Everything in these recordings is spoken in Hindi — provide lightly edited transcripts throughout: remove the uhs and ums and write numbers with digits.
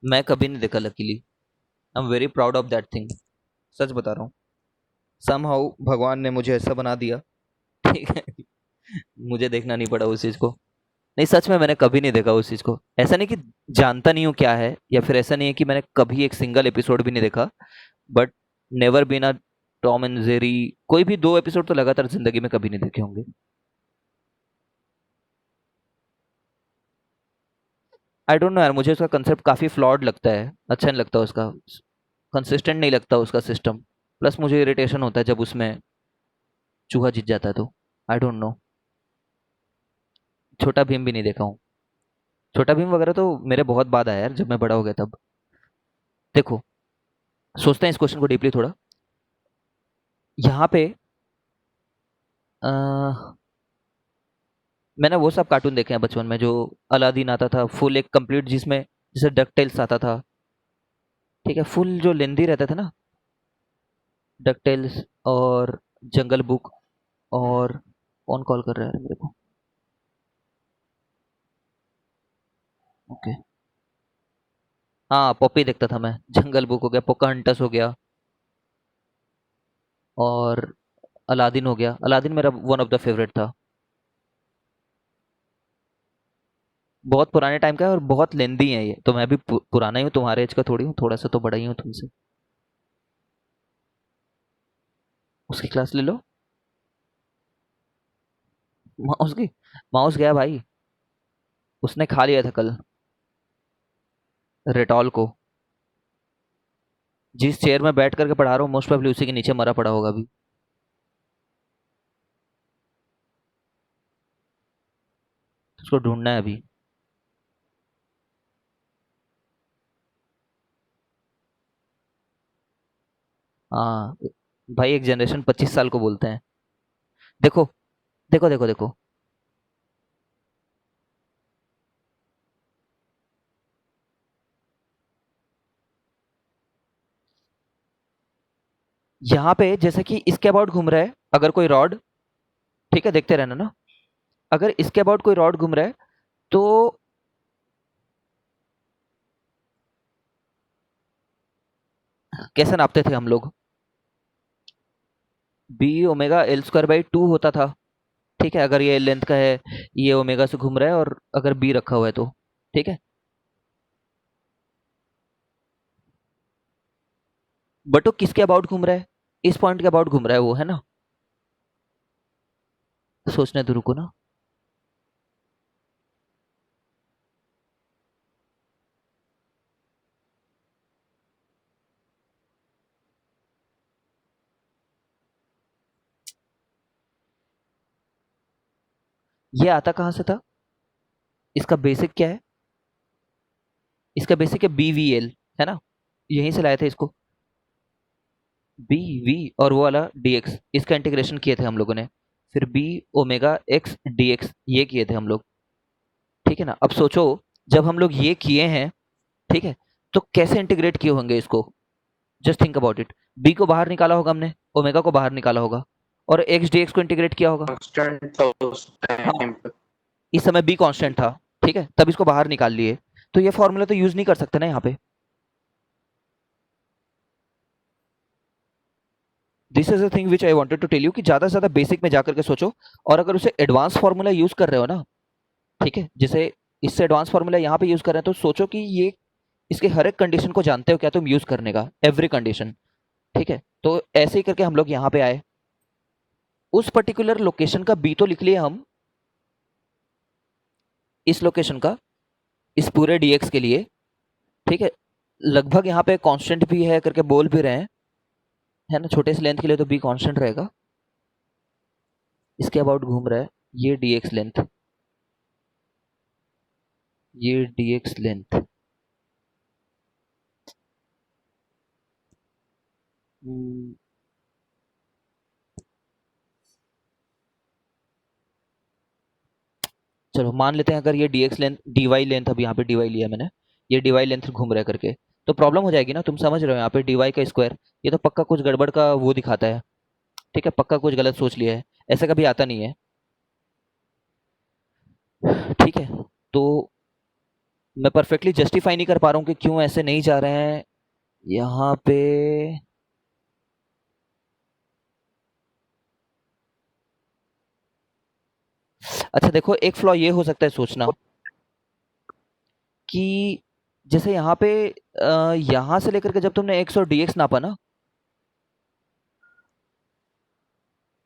मैं कभी नहीं देखा luckily. I am very proud of that thing. सच बता रहा हूँ। समहाउ भगवान ने मुझे ऐसा बना दिया। ठीक है। मुझे देखना नहीं पड़ा उस चीज को। नहीं, सच में मैंने कभी नहीं देखा उस चीज को। ऐसा नहीं कि जानता नहीं हूँ क्या है, या फिर ऐसा नहीं है कि मैंने कभी एक सिंगल एपिसोड भी नहीं देखा। But never been a Tom and Jerry. कोई भी 2 एपिसोड तो लगातार जिंदगी में कभी नहीं देखे होंगे। आई डोंट नो यार, मुझे उसका कंसेप्ट काफी फ्लॉड लगता है। अच्छा नहीं लगता उसका। कंसिस्टेंट नहीं लगता उसका सिस्टम। प्लस मुझे इरिटेशन होता है जब उसमें चूहा जीत जाता है तो। I don't know. छोटा भीम भी नहीं देखा हूँ। छोटा भीम वगैरह तो मेरे बहुत बाद आया यार, जब मैं बड़ा हो गया तब। देखो, सोचते हैं इस क्वेश्चन को डीपली थोड़ा। यहाँ पे मैंने वो सब कार्टून देखे हैं बचपन में, जो अलादीन आता था फुल एक कंप्लीट, जिसमें जैसे डकटेल्स आता था। ठीक है, फुल जो लेंदी रहता था ना। डकटेल्स और जंगल बुक। और कौन कॉल कर रहा है मेरे को? ओके। हाँ, पॉपी देखता था मैं। जंगल बुक हो गया, पोकाहंटस हो गया, और अलादीन हो गया। अलादीन मेरा वन ऑफ द फेवरेट था। बहुत पुराने टाइम का है और बहुत लेंदी है ये तो। मैं भी पुराना ही हूँ, तुम्हारे एज का थोड़ी हूँ, थोड़ा सा तो बड़ा ही हूँ तुमसे। उसकी क्लास ले लो। माउस की? माउस गया भाई। उसने खा लिया था कल रेटॉल को। जिस चेयर में बैठ करके पढ़ा रहा हूँ, मोस्ट प्रोबेबली उसी के नीचे मरा पड़ा होगा अभी। उसको ढूंढना है अभी। हाँ भाई, एक जनरेशन 25 साल को बोलते हैं। देखो देखो देखो देखो। यहाँ पे जैसे कि इसके अबाउट घूम रहा है अगर कोई रॉड। ठीक है, देखते रहना ना। अगर इसके अबाउट कोई रॉड घूम रहा है तो कैसे नापते थे हम लोग? B omega L square by 2 होता था। ठीक है, अगर ये लेंथ का है, ये ओमेगा से घूम रहा है, और अगर बी रखा हुआ है तो। ठीक है। बट वो किसके अबाउट घूम रहा है? इस पॉइंट के अबाउट घूम रहा है वो, है ना? सोचने तो रुको ना। ये आता कहाँ से था? इसका बेसिक क्या है? इसका बेसिक है बी वी एल, है ना? यहीं से लाए थे इसको। बी वी और वो वाला डी एक्स, इसका इंटीग्रेशन किए थे हम लोगों ने। फिर B omega X D X, ये किए थे हम लोग। ठीक है ना? अब सोचो, जब हम लोग ये किए हैं, ठीक है, तो कैसे इंटीग्रेट किए होंगे इसको? Just think about it. B को बाहर निकाला होगा हमने, ओमेगा को बाहर निकाला होगा, और एक्स डी एक्स को इंटीग्रेट किया होगा। कांस्टेंट था उस हाँ, टाइम पे। इस समय बी कांस्टेंट था। ठीक है, तब इसको बाहर निकाल लिए। तो ये फॉर्मूला तो यूज नहीं कर सकते ना यहाँ पे। This is the thing which I wanted to tell you, कि ज्यादा से ज्यादा बेसिक में जाकर के सोचो। और अगर उसे एडवांस फॉर्मूला यूज कर रहे हो ना, ठीक है, जैसे इससे एडवांस फॉर्मूला यहाँ पे यूज कर रहे हैं, तो सोचो कि ये इसके हर एक कंडीशन को जानते हो क्या तुम यूज करने का, एवरी कंडीशन। ठीक है, तो ऐसे ही करके हम लोग यहाँ पे आए। उस पर्टिकुलर लोकेशन का बी तो लिख लिया हम, इस लोकेशन का, इस पूरे डीएक्स के लिए। ठीक है, लगभग यहाँ पे कांस्टेंट भी है करके बोल भी रहे हैं, है ना? छोटे से लेंथ के लिए तो बी कांस्टेंट रहेगा। इसके अबाउट घूम रहा है, ये डीएक्स लेंथ, ये डीएक्स लेंथ। चलो मान लेते हैं, अगर ये डीएक्स लेंथ डीवाई लेंथ, अब यहाँ पे डीवाई लिया मैंने, ये डीवाई लेंथ घूम रहा है करके, तो प्रॉब्लम हो जाएगी ना? तुम समझ रहे हो, यहाँ पे डीवाई का स्क्वायर, ये तो पक्का कुछ गड़बड़ का वो दिखाता है। ठीक है, पक्का कुछ गलत सोच लिया है। ऐसा कभी आता नहीं है। ठीक है, तो मैं परफेक्टली जस्टिफाई नहीं कर पा रहा हूँ कि क्यों ऐसे नहीं जा रहे हैं यहाँ पे। अच्छा देखो, एक फ्लॉ ये हो सकता है सोचना कि जैसे यहाँ पे यहाँ से लेकर के जब तुमने एक्स और डीएक्स नापा ना,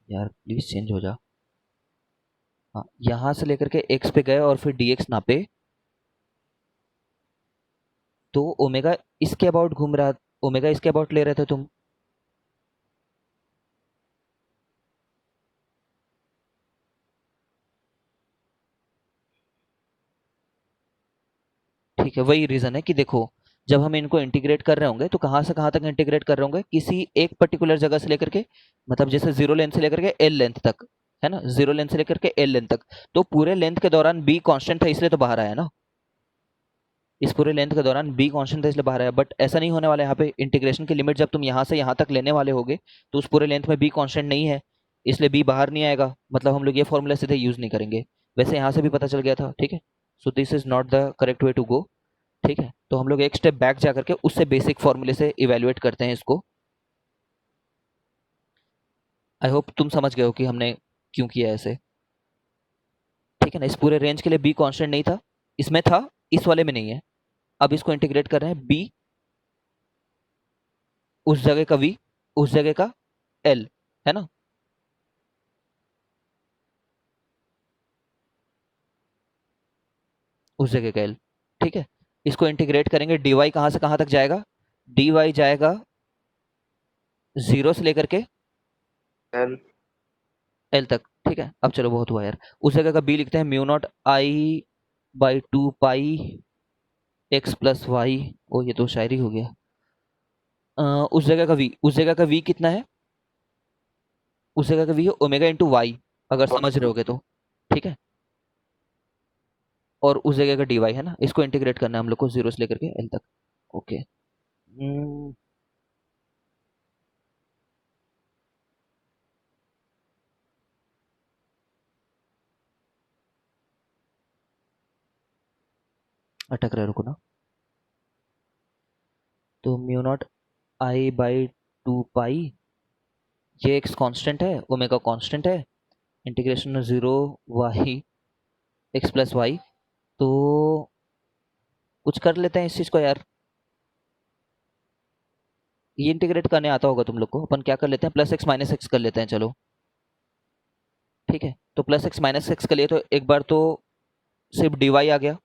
यार प्लीज चेंज हो जा। हाँ, यहाँ से लेकर के एक्स पे गए और फिर डीएक्स नापे, तो ओमेगा इसके अबाउट घूम रहा, ओमेगा इसके अबाउट ले रहे थे तुम। ठीक है, वही रीजन है कि देखो, जब हम इनको इंटीग्रेट कर रहे होंगे तो कहाँ से कहाँ तक इंटीग्रेट कर रहे होंगे, किसी एक पर्टिकुलर जगह से लेकर के, मतलब जैसे जीरो लेंथ से लेकर के एल लेंथ तक, है ना, जीरो लेंथ से लेकर के एल लेंथ तक। तो पूरे लेंथ के दौरान बी कांस्टेंट था, इसलिए तो बाहर आया ना। इस पूरे लेंथ के दौरान बी कांस्टेंट था, इसलिए बाहर आया। बट ऐसा नहीं होने वाला है यहाँ पे। इंटीग्रेशन की लिमिट जब तुम यहाँ से यहाँ तक लेने वाले होगे तो उस पूरे लेंथ में बी कांस्टेंट नहीं है, इसलिए बी बाहर नहीं आएगा। मतलब हम लोग ये फॉर्मूला सीधे यूज नहीं करेंगे। वैसे यहाँ से भी पता चल गया था, ठीक है। So this is not the correct way to go. ठीक है, तो हम लोग एक स्टेप बैक जा करके उससे बेसिक फॉर्मूले से इवेल्युएट करते हैं इसको। आई होप तुम समझ गए हो कि हमने क्यों किया ऐसे। ठीक है ना, इस पूरे रेंज के लिए बी कांस्टेंट नहीं था, इसमें था, इस वाले में नहीं है। अब इसको इंटीग्रेट कर रहे हैं, बी उस जगह का वी, उस जगह का एल, है ना। उस जगह का एल। ठीक है, इसको इंटीग्रेट करेंगे, डी वाई कहाँ से कहाँ तक जाएगा, डी वाई जाएगा जीरो से लेकर के एल एल तक। ठीक है, अब चलो बहुत हुआ यार। उस जगह का बी लिखते हैं mu not I by two pi x plus y. ओ ये तो शायरी हो गया। उस जगह का वी, उस जगह का वी कितना है, उस जगह का वी है ओमेगा इंटू वाई, अगर समझ रहे होगे तो। ठीक है, और उस जगह का डी वाई है ना, इसको इंटीग्रेट करना है हम लोग को जीरो से लेकर के एल तक। ओके। अटक रहा है, रुको ना। तो mu not I by two pi, ये एक्स कांस्टेंट है, ओमेगा कांस्टेंट है, integration zero y x plus y. तो कुछ कर लेते हैं इस चीज को यार। ये इंटीग्रेट करने आता होगा तुम लोग को। अपन क्या कर लेते हैं, प्लस एक्स माइनस एक्स कर लेते हैं, चलो। ठीक है, तो प्लस एक्स माइनस एक्स के लिए तो एक बार तो सिर्फ डी वाई आ गया।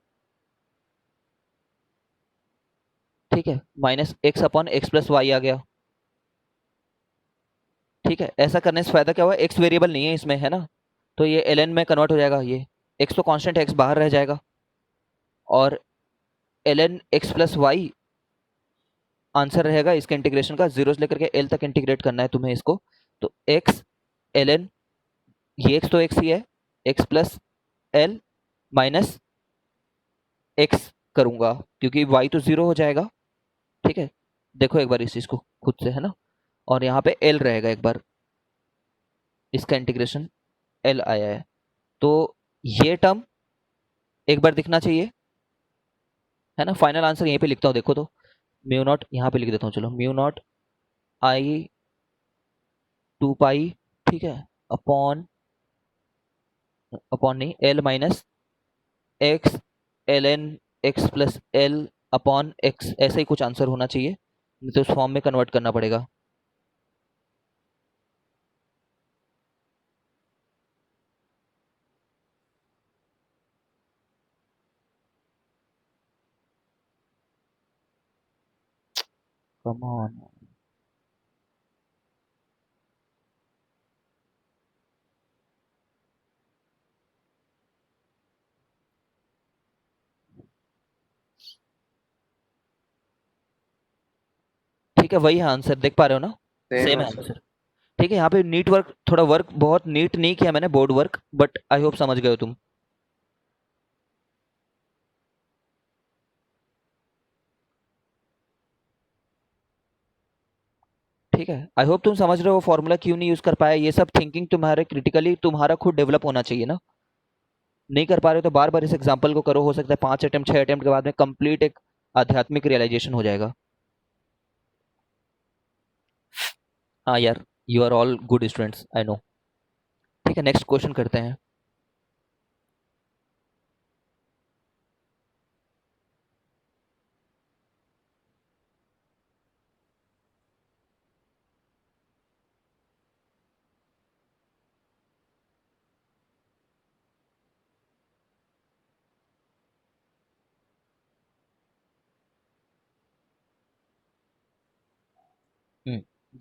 ठीक है, minus x upon x plus y आ गया। ठीक है, ऐसा करने से फायदा क्या हुआ, एक्स वेरिएबल नहीं है इसमें, है ना, तो ये एल एन में कन्वर्ट हो जाएगा। ये एक्स तो कांस्टेंट है, एक्स बाहर रह जाएगा, और L N X plus Y answer रहेगा इसके इंटीग्रेशन का। जीरो से लेकर के एल तक इंटीग्रेट करना है तुम्हें इसको। तो एक्स एल एन, ये एक्स तो एक्स ही है, x plus L minus x करूंगा, क्योंकि वाई तो जीरो हो जाएगा। ठीक है, देखो एक बार इस चीज को खुद से, है ना, और यहाँ पे एल रहेगा एक बार, इसका इंटीग्रेशन एल आया है। तो ये टर्म एक बार दिखना चाहिए, है ना। फाइनल आंसर यहीं पे लिखता हूँ, देखो तो। म्यू नॉट यहाँ पे लिख देता हूँ, चलो, mu not I two pi, ठीक है, अपॉन, अपॉन नहीं, L minus X L N X plus L upon X, ऐसा ही कुछ आंसर होना चाहिए, नहीं तो उस फॉर्म में कन्वर्ट करना पड़ेगा। Come on. ठीक है, वही है आंसर, देख पा रहे हो ना, सेम सेम है है सर। आंसर। ठीक है, यहाँ पे नीट वर्क, थोड़ा वर्क बहुत नीट नहीं किया मैंने, board work, but I hope समझ गए हो तुम। ठीक है, आई होप तुम समझ रहे हो फॉर्मूला क्यों नहीं यूज कर पाया। ये सब थिंकिंग तुम्हारे क्रिटिकली तुम्हारा खुद डेवलप होना चाहिए ना। नहीं कर पा रहे हो तो बार बार इस एग्जाम्पल को करो, हो सकता है 5 अटेम्प्ट 6 अटेम्प्ट के बाद में कंप्लीट एक आध्यात्मिक रियलाइजेशन हो जाएगा। हाँ यार, you are all good students, I know. ठीक है, नेक्स्ट क्वेश्चन करते हैं।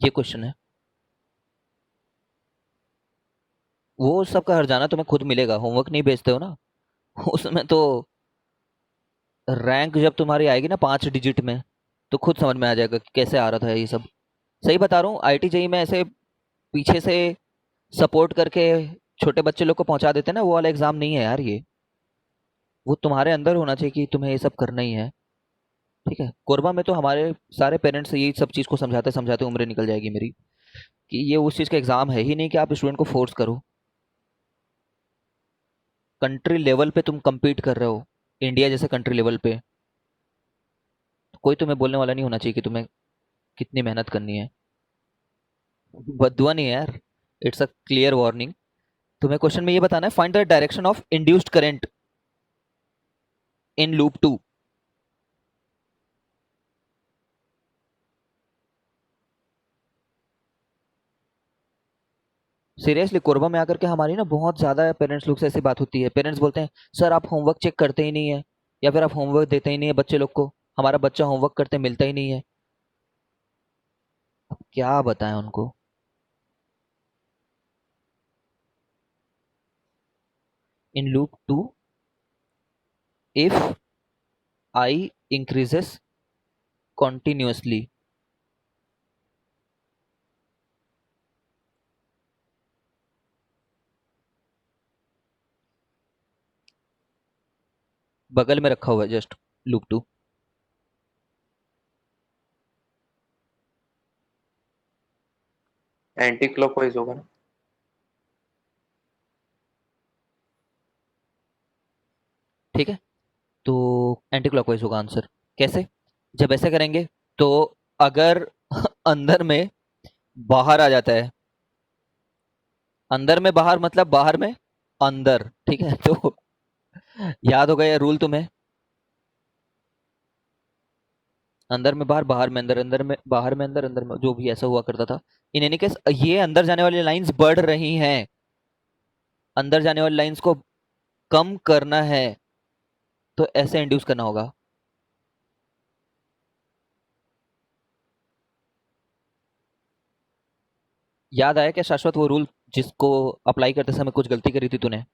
ये क्वेश्चन है, वो सबका हर्जाना तुम्हें खुद मिलेगा, होमवर्क नहीं भेजते हो ना। उसमें तो रैंक जब तुम्हारी आएगी ना 5 डिजिट में, तो खुद समझ में आ जाएगा कि कैसे आ रहा था ये सब। सही बता रहा हूँ, आईटी जेई में ऐसे पीछे से सपोर्ट करके छोटे बच्चे लोग को पहुंचा देते हैं ना, वो वाला एग्जाम नहीं है यार ये। वो तुम्हारे अंदर होना चाहिए कि तुम्हें ये सब करना ही है। ठीक है, कोरबा में तो हमारे सारे पेरेंट्स यही सब चीज़ को समझाते समझाते उम्र निकल जाएगी मेरी, कि ये उस चीज़ का एग्जाम है ही नहीं कि आप स्टूडेंट को फोर्स करो। कंट्री लेवल पे तुम compete कर रहे हो, इंडिया जैसे कंट्री लेवल पे, तो कोई तुम्हें बोलने वाला नहीं होना चाहिए कि तुम्हें कितनी मेहनत करनी है। बदुआ नहीं है यार, इट्स अ क्लियर वार्निंग। तुम्हें क्वेश्चन में ये बताना है, find the direction of induced current in loop 2। Seriously, Korba में आकर के हमारी ना बहुत ज्यादा पेरेंट्स लोग से ऐसी बात होती है। पेरेंट्स बोलते हैं सर आप होमवर्क चेक करते ही नहीं है, या फिर आप होमवर्क देते ही नहीं है बच्चे लोग को, हमारा बच्चा होमवर्क करते मिलता ही नहीं है। अब क्या बताएं उनको। In loop 2, if I increases continuously. बगल में रखा हुआ है जस्ट लूप 2। एंटी क्लॉकवाइज होगा ना। ठीक है, तो एंटी क्लॉकवाइज होगा आंसर। कैसे? जब ऐसे करेंगे तो अगर अंदर में बाहर आ जाता है, अंदर में बाहर मतलब बाहर में अंदर, ठीक है तो याद होगा ये रूल तुम्हें, अंदर में बाहर, बाहर में अंदर, अंदर में बाहर में अंदर, अंदर में जो भी ऐसा हुआ करता था। इन एनी केस ये अंदर जाने वाली लाइंस बढ़ रही हैं, अंदर जाने वाली लाइंस को कम करना है, तो ऐसे इंड्यूस करना होगा। याद आया क्या शाश्वत वो रूल जिसको अप्लाई करते समय कुछ गलती करी थी तूने?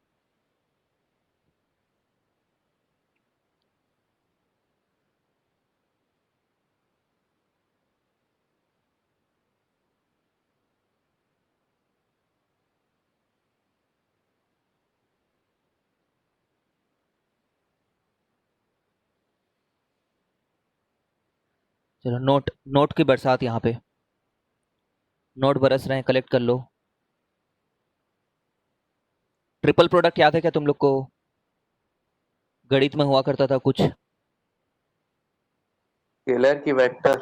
चलो, नोट नोट की बरसात यहाँ पे, नोट बरस रहे हैं, कलेक्ट कर लो। ट्रिपल प्रोडक्ट याद है क्या तुम लोग को? गणित में हुआ करता था कुछ। स्केलर की वेक्टर।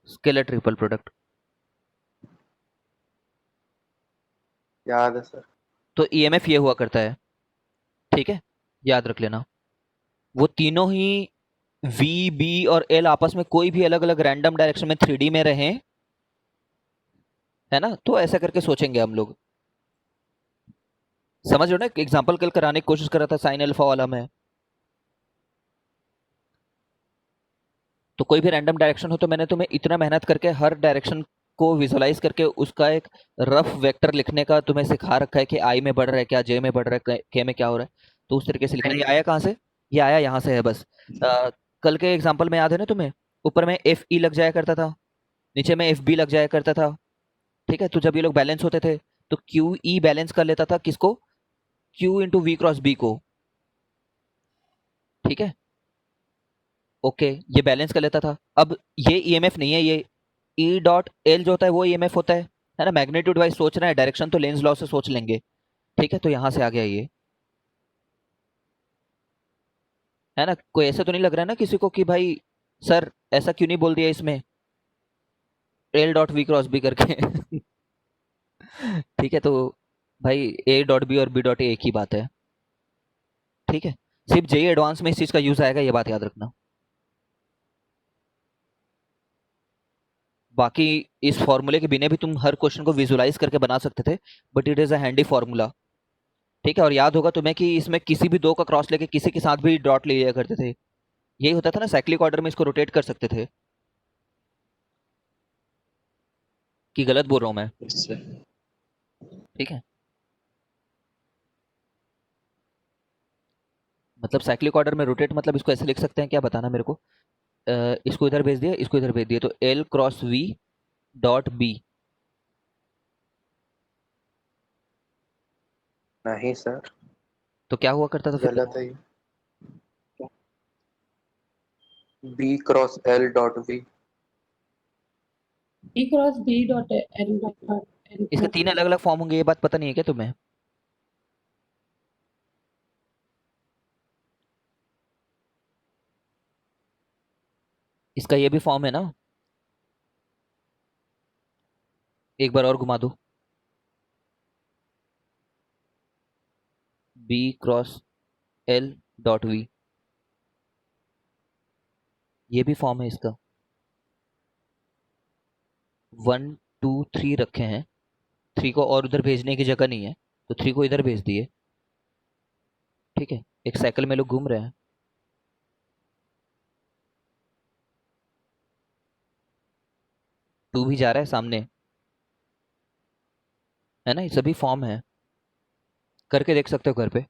Scalar triple product. याद है सर। तो ईएमएफ ये हुआ करता है, ठीक है, याद रख लेना। वो तीनों ही वी बी और एल आपस में कोई भी अलग अलग रैंडम डायरेक्शन में 3D में रहें, है ना, तो ऐसा करके सोचेंगे हम लोग। समझ रहे हो ना, एग्जाम्पल कल कराने की कोशिश कर रहा था साइन अल्फा वाला में। तो कोई भी रैंडम डायरेक्शन हो तो मैंने तुम्हें इतना मेहनत करके हर डायरेक्शन को विजुलाइज करके उसका एक रफ वेक्टर लिखने का तुम्हें सिखा रखा है कि आई में बढ़ रहा है क्या, जे में बढ़ रहा है, के में क्या हो रहा है। तो उस तरीके से लिखना। ये आया कहाँ से? ये आया यहाँ से है बस। कल के एग्जाम्पल में याद है ना तुम्हें, ऊपर में एफ ई लग जाया करता था, नीचे में एफ बी लग जाया करता था। ठीक है, तो जब ये लोग बैलेंस होते थे तो क्यू ई बैलेंस कर लेता था किसको? Q into V cross B को। ठीक है, ओके, ये बैलेंस कर लेता था। अब ये ईएमएफ नहीं है, ये ई डॉट एल जो होता है वो ईएमएफ होता है ना। मैग्नीट्यूड वाइज सोच रहे हैं, डायरेक्शन तो लेंस लॉ से सोच लेंगे। ठीक है, तो यहाँ से आ गया ये, है ना। कोई ऐसा तो नहीं लग रहा है ना किसी को कि भाई सर ऐसा क्यों नहीं बोल दिया इसमें L dot V cross B करके। ठीक है, तो भाई ए डॉट बी और बी डॉट ए एक ही बात है। ठीक है, सिर्फ जेई एडवांस में इस चीज का यूज आएगा, ये बात याद रखना। बाकी इस फॉर्मूले के बिना भी तुम हर क्वेश्चन को विजुलाइज करके बना सकते थे, but it is a handy formula. ठीक है, और याद होगा तुम्हें कि इसमें किसी भी दो का क्रॉस लेके किसी के साथ भी डॉट ले लिया करते थे। यही होता था ना, साइक्लिक ऑर्डर में इसको रोटेट कर सकते थे। कि गलत बोल रहा हूं मैं? इससे ठीक है, मतलब साइक्लिक ऑर्डर में रोटेट मतलब इसको ऐसे लिख सकते हैं, क्या बताना मेरे को। इसको इधर भेज दिया, इसको इधर भेज दिया, तो L cross V dot B. नहीं सर, तो क्या हुआ करता था फिर गलत देखो। है ये। B cross L dot B. B cross B dot N dot N इसके तीन अलग अलग फॉर्म होंगे, ये बात पता नहीं है क्या तुम्हें? इसका ये भी फॉर्म है ना, एक बार और घुमा दो। B cross L dot V, ये भी फॉर्म है इसका। 1 2 3 रखे हैं, 3 को और उधर भेजने की जगह नहीं है, तो 3 को इधर भेज दिए। ठीक है, एक साइकिल में लोग घूम रहे हैं। 2 भी जा रहा है सामने, है ना। ये सभी फॉर्म है, करके देख सकते हो घर पे।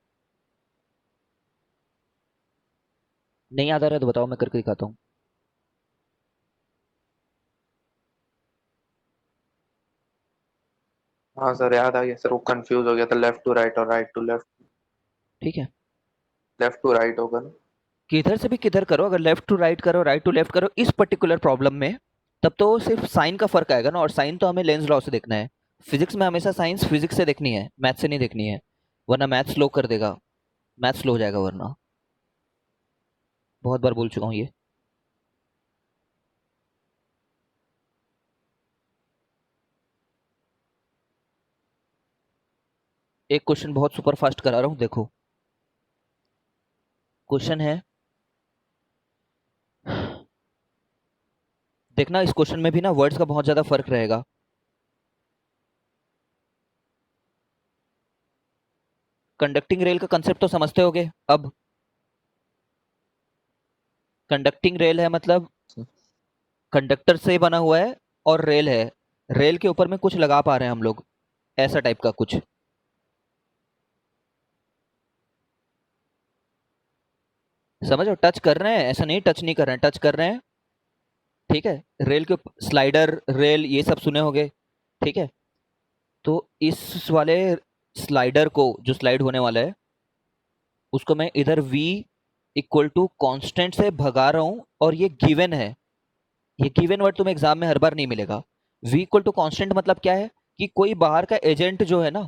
नहीं याद आ रहा है तो बताओ, मैं करके दिखाता हूँ। हाँ सर, याद आ गया सर, वो कंफ्यूज हो गया था, लेफ्ट टू राइट और राइट टू लेफ्ट। ठीक है, लेफ्ट टू राइट होगा ना। किधर से भी किधर करो, अगर लेफ्ट टू राइट करो राइट टू लेफ्ट करो इस पर्टिकुलर प्रॉब्लम में, तब तो सिर्फ साइन का फर्क आएगा ना, और साइन तो हमें लेंस लॉ से देखना है। फिजिक्स में हमेशा साइंस फिजिक्स से देखनी है, मैथ से नहीं देखनी है, वरना मैथ स्लो कर देगा, मैथ स्लो हो जाएगा वरना। बहुत बार बोल चुका हूँ ये। एक क्वेश्चन बहुत सुपर फास्ट करा रहा हूँ, देखो। क्वेश्चन है, देखना इस क्वेश्चन में भी ना वर्ड्स का बहुत ज्यादा फर्क रहेगा। कंडक्टिंग रेल का कंसेप्ट तो समझते होगे अब। कंडक्टिंग रेल है मतलब कंडक्टर से बना हुआ है, और रेल है, रेल के ऊपर में कुछ लगा पा रहे हैं हम लोग, ऐसा टाइप का कुछ। समझो, टच कर रहे हैं, ऐसा नहीं टच नहीं कर रहे हैं, टच कर रहे हैं। ठीक है, रेल के स्लाइडर रेल ये सब सुने होंगे। ठीक है, तो इस वाले स्लाइडर को जो स्लाइड होने वाला है, उसको मैं इधर v इक्वल टू कॉन्स्टेंट से भगा रहा हूं, और ये गिवन है। ये गिवन वर्ड तुम्हें एग्जाम में हर बार नहीं मिलेगा। v इक्वल टू कॉन्स्टेंट मतलब क्या है, कि कोई बाहर का एजेंट जो है ना,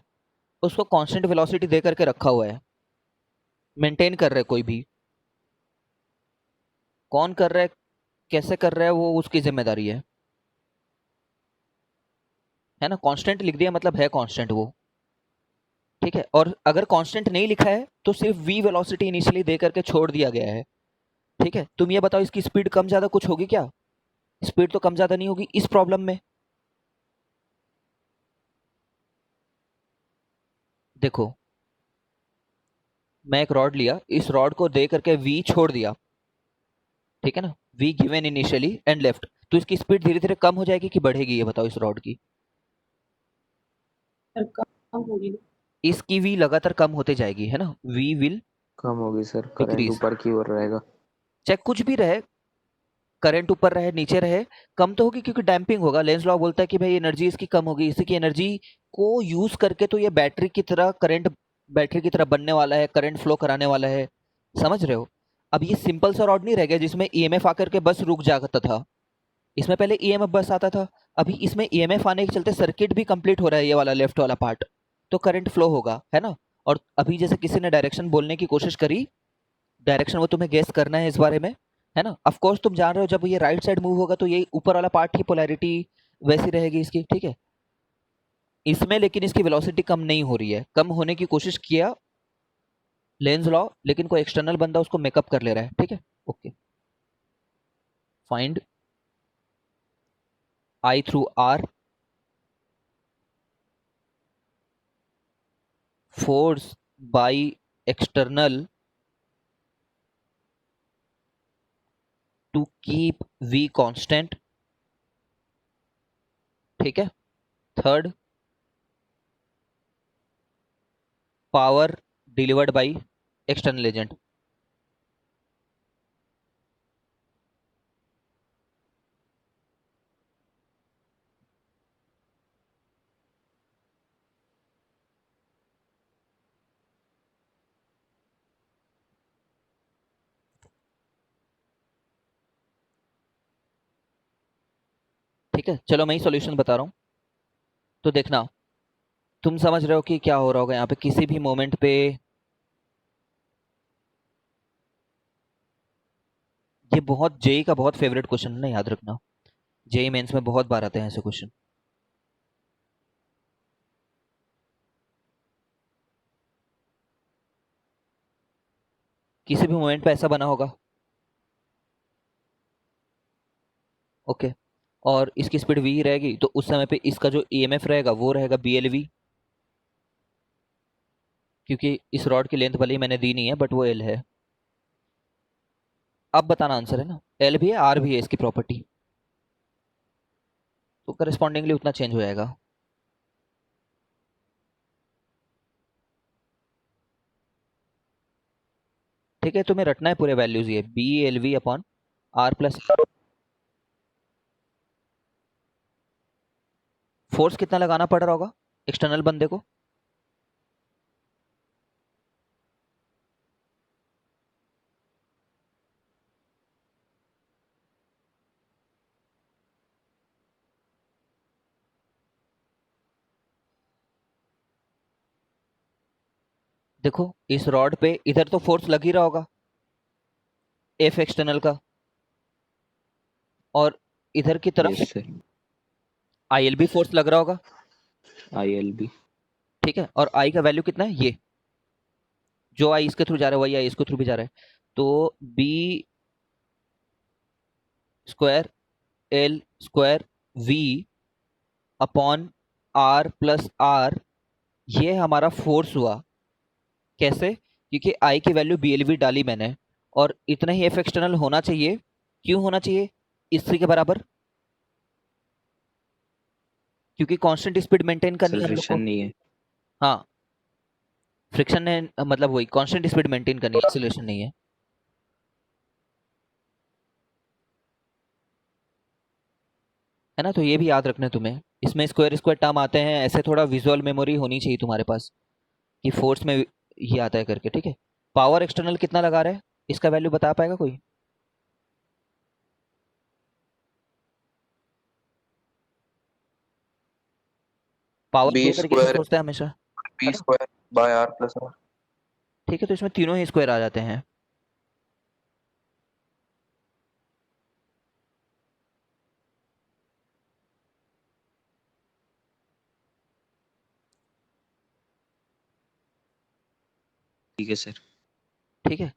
उसको कांस्टेंट वेलोसिटी दे करके रखा हुआ है, मेंटेन कर रहा है कोई भी। कौन कर रहा है, कैसे कर रहा है, वो उसकी जिम्मेदारी है ना। कांस्टेंट लिख दिया मतलब है कांस्टेंट वो। ठीक है, और अगर कांस्टेंट नहीं लिखा है तो सिर्फ v वेलोसिटी इनिशियली दे करके छोड़ दिया गया है। ठीक है, तुम ये बताओ इसकी स्पीड कम ज्यादा कुछ होगी क्या? स्पीड तो कम ज्यादा नहीं होगी इस प्रॉब्लम में। देखो, मैं एक रॉड लिया, इस रॉड को दे करके v छोड़ दिया, ठीक है ना, v given initially and left, तो इसकी स्पीड धीरे धीरे कम हो जाएगी कि बढ़ेगी, ये बताओ इस रॉड की। कम होगी ना। इसकी v लगातार कम होते जाएगी, है ना, v विल कम होगी सर, करंट डिक्रीज। ऊपर की ओर रहेगा। चाहे कुछ भी रहे, करंट ऊपर रहे नीचे रहे, कम तो होगी, क्योंकि डैम्पिंग होगा। लेंस लॉ बोलता है कि भाई एनर्जी इसकी कम होगी, इसी की एनर्जी को यूज करके तो ये बैटरी की तरह करंट, बैटरी की तरह बनने वाला है, करंट फ्लो कराने वाला है। समझ रहे हो? अब ये सिंपल सा रॉड नहीं रह गया जिसमें ईएमएफ आकर के बस रुक जाता था। इसमें पहले ईएमएफ बस आता था, अभी इसमें ईएमएफ आने के चलते सर्किट भी कंप्लीट हो रहा है, ये वाला लेफ्ट वाला पार्ट। तो करंट फ्लो होगा, है ना। और अभी जैसे किसी ने डायरेक्शन बोलने की कोशिश करी, डायरेक्शन वो तुम्हें गेस करना है इस बारे में, है ना। ऑफ कोर्स तुम जान रहे हो जब ये राइट साइड मूव होगा तो ये ऊपर वाला पार्ट ही पोलैरिटी वैसी रहेगी इसकी, ठीक है। इसमें लेकिन इसकी वेलोसिटी कम नहीं हो रही है, कम होने की कोशिश किया लेंज लॉ, लेकिन कोई एक्सटर्नल बंदा उसको मेकअप कर ले रहा है, ठीक है। Okay, find I through R force by external to keep V constant, ठीक है। Third, power delivered by external agent. ठीक है, चलो मैं ही सॉल्यूशन बता रहा हूँ, तो देखना। तुम समझ रहे हो कि क्या हो रहा होगा यहाँ पे किसी भी मोमेंट पे। ये बहुत जेई का बहुत फेवरेट क्वेश्चन है ना, याद रखना। जेई मेंस में बहुत बार आते हैं ऐसे क्वेश्चन। किसी भी मोमेंट पे ऐसा बना होगा, ओके। और इसकी स्पीड v रहेगी, तो उस समय पे इसका जो ईएमएफ रहेगा वो रहेगा BLV, क्योंकि इस रॉड की लेंथ भले ही मैंने दी नहीं है बट वो L है। अब बताना आंसर, है ना। L भी है, R भी है इसकी प्रॉपर्टी, तो करस्पॉन्डिंगली उतना चेंज हो जाएगा। ठीक है, तुम्हें रटना है पूरे वैल्यूज, ये BLV upon R plus. Force कितना लगाना पड़ रहा होगा एक्सटर्नल बंदे को? देखो इस रॉड पे इधर तो फोर्स लग ही रहा होगा F एक्सटर्नल का, और इधर की तरफ यस सर, ILB फोर्स लग रहा होगा, ILB। ठीक है। और I का वैल्यू कितना है, ये जो I इसके थ्रू जा रहा है वही I इसके थ्रू भी जा रहा है, तो B square L square V upon R plus R, ये हमारा फोर्स हुआ। कैसे? क्योंकि I की वैल्यू BLV डाली मैंने, और इतना ही F एक्सटर्नल होना चाहिए। क्यों होना चाहिए इसी के बराबर? क्योंकि कांस्टेंट स्पीड मेंटेन करनी है हम लोग को। एक्सेलरेशन नहीं है। हाँ, फ्रिक्शन है, मतलब वही कांस्टेंट स्पीड मेंटेन करनी है, एक्सीलरेशन नहीं है, है ना। तो ये भी याद रखना है तुम्हें। इसमें स्क्वायर स्क्वायर टर्म आते हैं, ऐसे थोड़ा विजुअल मेमोरी होनी चाहिए तुम्हारे पास कि फोर्स में ये आता है करके, ठीक है। पावर एक्सटर्नल कितना लगा रहा है, इसका वैल्यू बता पाएगा कोई? पावर बी दो तरीके से स्क्वायर सोचते हैं हमेशा, है बी ना। Square by R plus R. ठीक है, तो इसमें तीनों ही स्क्वायर आ जाते हैं। ठीक है सर। ठीक है,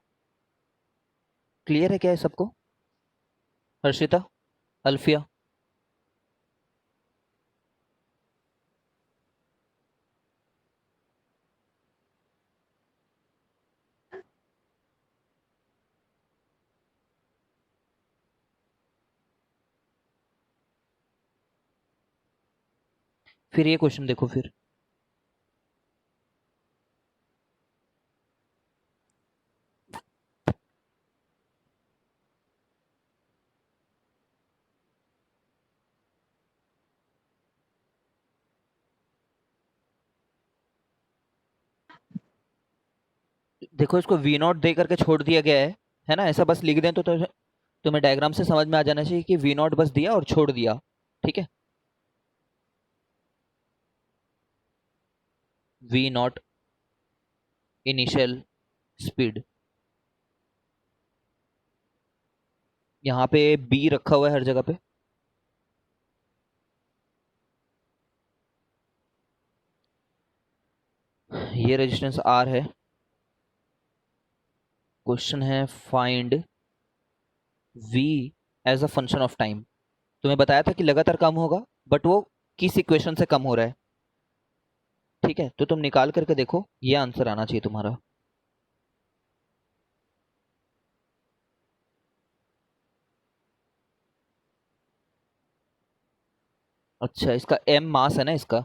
क्लियर है क्या है सबको? हर्षिता, अल्फिया, फिर ये क्वेश्चन देखो फिर। देखो इसको V नॉट दे करके छोड़ दिया गया है ना। ऐसा बस लिख दें तो तुम्हें डायग्राम से समझ में आ जाना चाहिए कि V नॉट बस दिया और छोड़ दिया, ठीक है। V naught initial speed. यहाँ पे बी रखा हुआ है हर जगह पे। ये रेजिस्टेंस आर है। क्वेश्चन है find V as a function of time. तुम्हें बताया था कि लगातार कम होगा, बट वो किस इक्वेशन से कम हो रहा है। ठीक है, तो तुम निकाल करके देखो, ये आंसर आना चाहिए तुम्हारा। अच्छा, इसका m मास है ना इसका।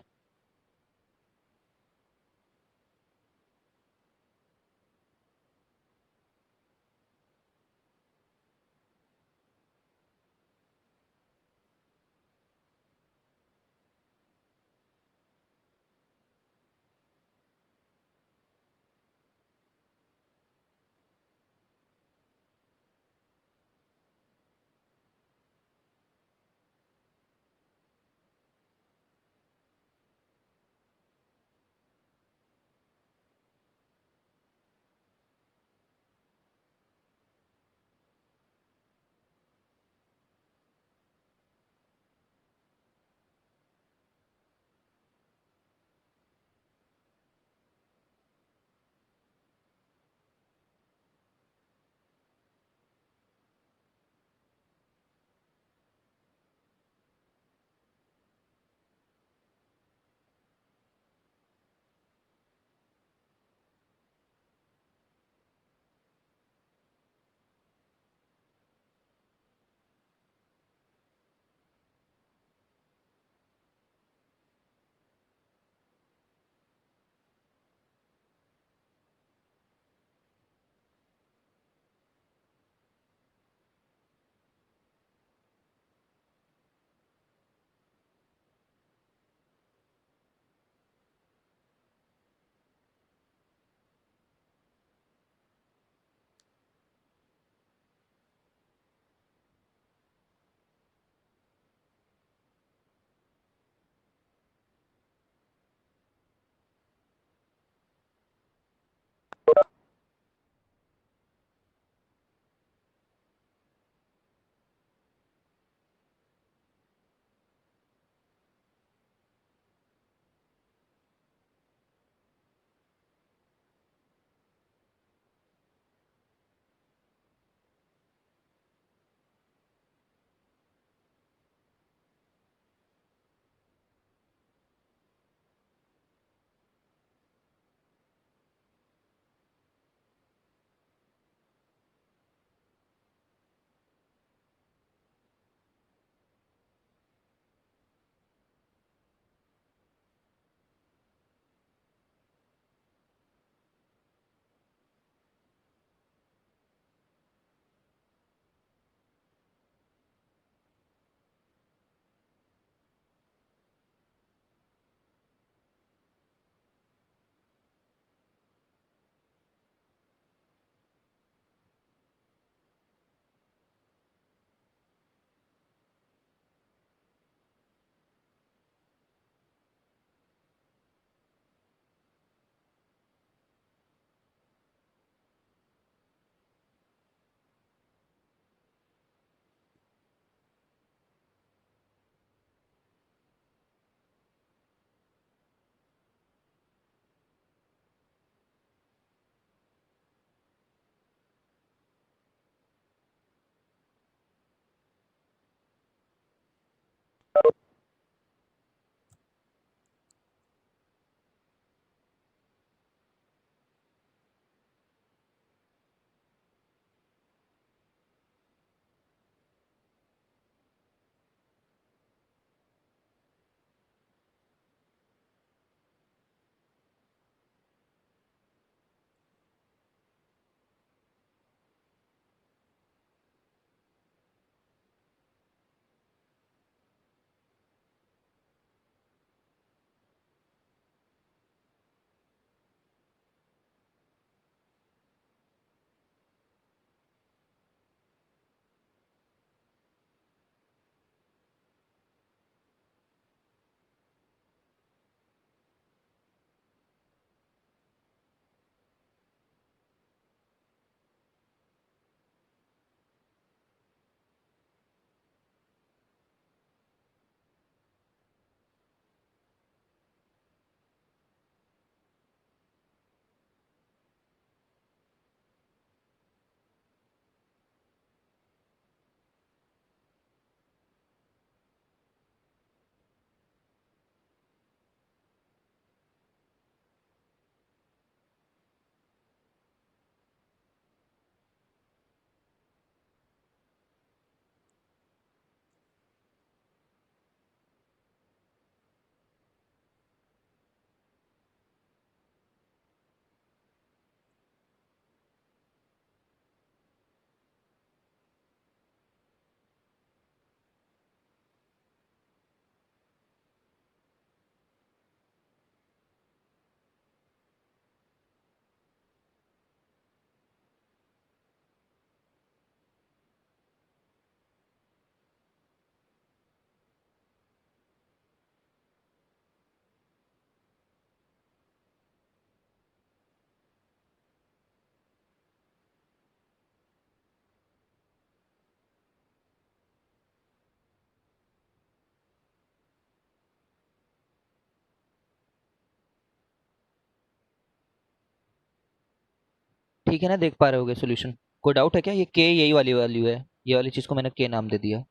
ठीक है ना, देख पा रहे होगे सोल्यूशन? कोई डाउट है क्या? ये के यही वाली वैल्यू है, ये वाली चीज को मैंने के नाम दे दिया,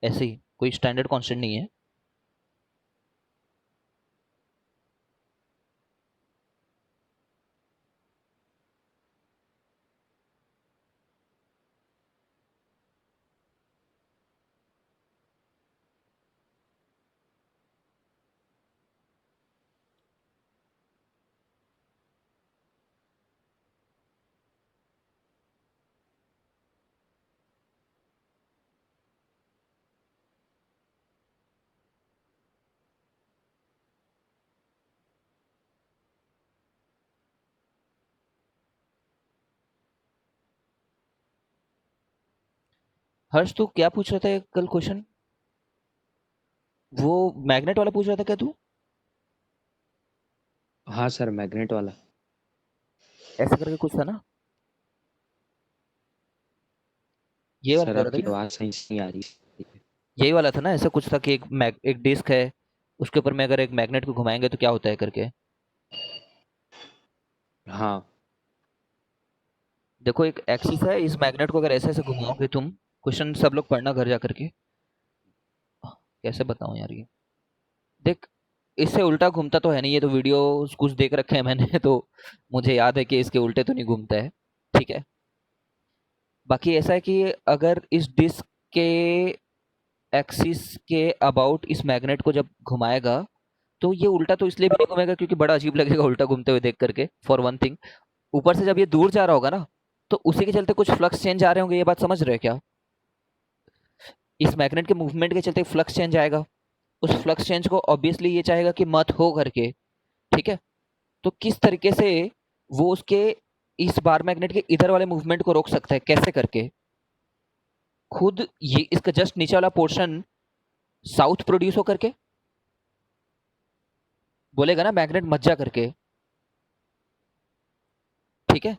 ऐसे ही, कोई स्टैंडर्ड कांस्टेंट नहीं है। हर्ष तू क्या पूछ रहा था कल क्वेश्चन? वो मैग्नेट वाला पूछ रहा था क्या तू? हाँ सर, मैग्नेट वाला। ऐसा करके कुछ था ना, ये वाला सर कह रहा था आपकी क्या? आवाज़ सही से नहीं आ रही। यही वाला था ना, ऐसा कुछ था कि एक डिस्क है, उसके ऊपर में अगर एक मैग्नेट को घुमाएंगे तो क्या होता है करके। हाँ। देखो एक एक्सिस है, इस मैग्नेट को अगर ऐसे ऐसे घुमाओगे तुम, क्वेश्चन सब लोग पढ़ना घर जा करके, कैसे बताऊं यार ये, देख इससे उल्टा घूमता तो है नहीं, ये तो वीडियो कुछ देख रखे हैं मैंने तो मुझे याद है कि इसके उल्टे तो नहीं घूमता है, ठीक है। बाकी ऐसा है कि अगर इस डिस्क के एक्सिस के अबाउट इस मैग्नेट को जब घुमाएगा, तो ये उल्टा तो इसलिए भी नहीं घूमेगा क्योंकि बड़ा अजीब लगेगा उल्टा घूमते हुए देख करके, फॉर वन थिंग। ऊपर से जब ये दूर जा रहा होगा ना, तो उसी के चलते कुछ फ्लक्स चेंज आ रहे होंगे, ये बात समझ रहे हो क्या? इस मैग्नेट के मूवमेंट के चलते फ्लक्स चेंज आएगा, उस फ्लक्स चेंज को ऑब्वियसली ये चाहेगा कि मत हो करके, ठीक है। तो किस तरीके से वो उसके इस बार मैग्नेट के इधर वाले मूवमेंट को रोक सकता है, कैसे करके? खुद ये इसका जस्ट नीचे वाला पोर्शन साउथ प्रोड्यूस हो करके बोलेगा ना मैग्नेट मत जा करके, ठीक है।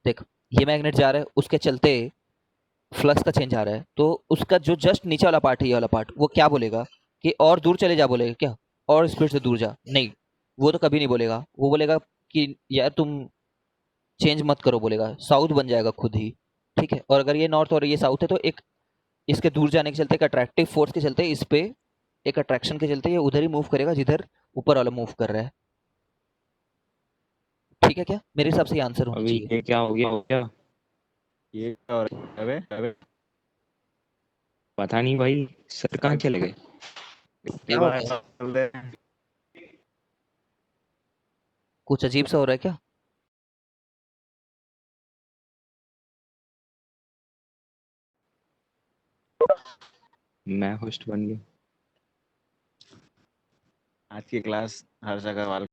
देख ये मैग्नेट जा रहा है, उसके चलते फ्लक्स का चेंज आ रहा है, तो उसका जो जस्ट नीचे वाला पार्ट है, ये वाला पार्ट, वो क्या बोलेगा कि और दूर चले जा, बोलेगा क्या और स्पीड से दूर जा? नहीं, वो तो कभी नहीं बोलेगा, वो बोलेगा कि यार तुम चेंज मत करो, बोलेगा साउथ बन जाएगा खुद ही, ठीक है। और अगर ये नॉर्थ और ये साउथ है तो एक इसके दूर जाने के चलते, एक अट्रैक्टिव फोर्स के चलते, इस पे एक अट्रैक्शन के चलते ये उधर ही मूव करेगा जिधर ऊपर वाला मूव कर रहा है, ठीक है। क्या मेरे हिसाब से ये आंसर होना अभी चाहिए। ये क्या हो गया ये क्या हो रहा है? अबे अबे पता नहीं भाई, सर कहाँ चले गए? इतनी क्या हो बार गया? बोल रहे हैं। कुछ अजीब सा हो रहा है क्या? मैं होस्ट बन गया। आज की क्लास हर्ष अग्रवाल